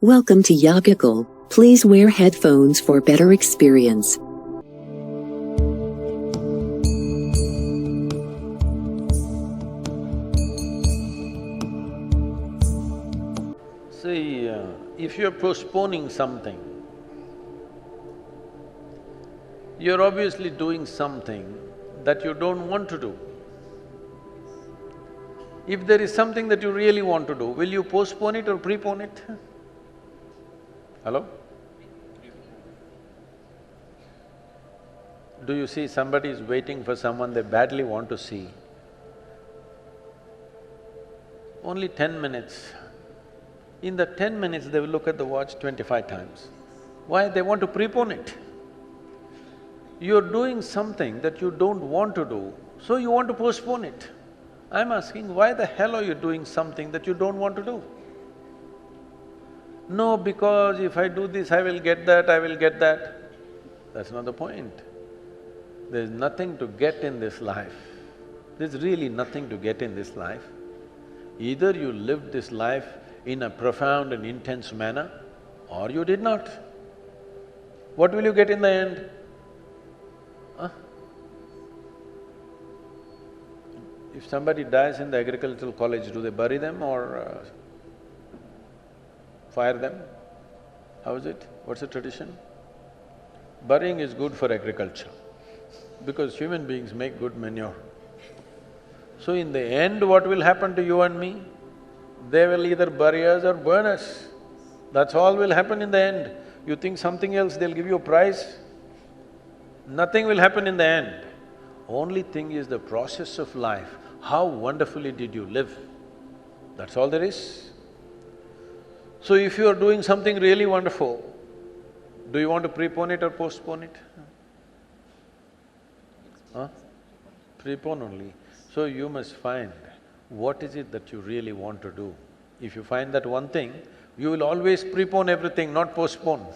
Welcome to Yogakul. Please wear headphones for better experience. See, if you're postponing something, you're obviously doing something that you don't want to do. If there is something that you really want to do, will you postpone it or prepone it? Hello? Do you see somebody is waiting for someone they badly want to see? Only 10 minutes. In the 10 minutes, they will look at the watch 25 times. Why? They want to prepone it. You're doing something that you don't want to do, so you want to postpone it. I'm asking, why the hell are you doing something that you don't want to do? No, because if I do this, I will get that, I will get that. That's not the point. There's nothing to get in this life. There's really nothing to get in this life. Either you lived this life in a profound and intense manner, or you did not. What will you get in the end? Huh? If somebody dies in the agricultural college, do they bury them or fire them? How is it? What's the tradition? Burying is good for agriculture, because human beings make good manure. So in the end, what will happen to you and me? They will either bury us or burn us. That's all will happen in the end. You think something else, they'll give you a prize? Nothing will happen in the end. Only thing is the process of life. How wonderfully did you live? That's all there is. So if you are doing something really wonderful, do you want to prepone it or postpone it? Huh? Prepone only. So you must find what is it that you really want to do. If you find that one thing, you will always prepone everything, not postpone.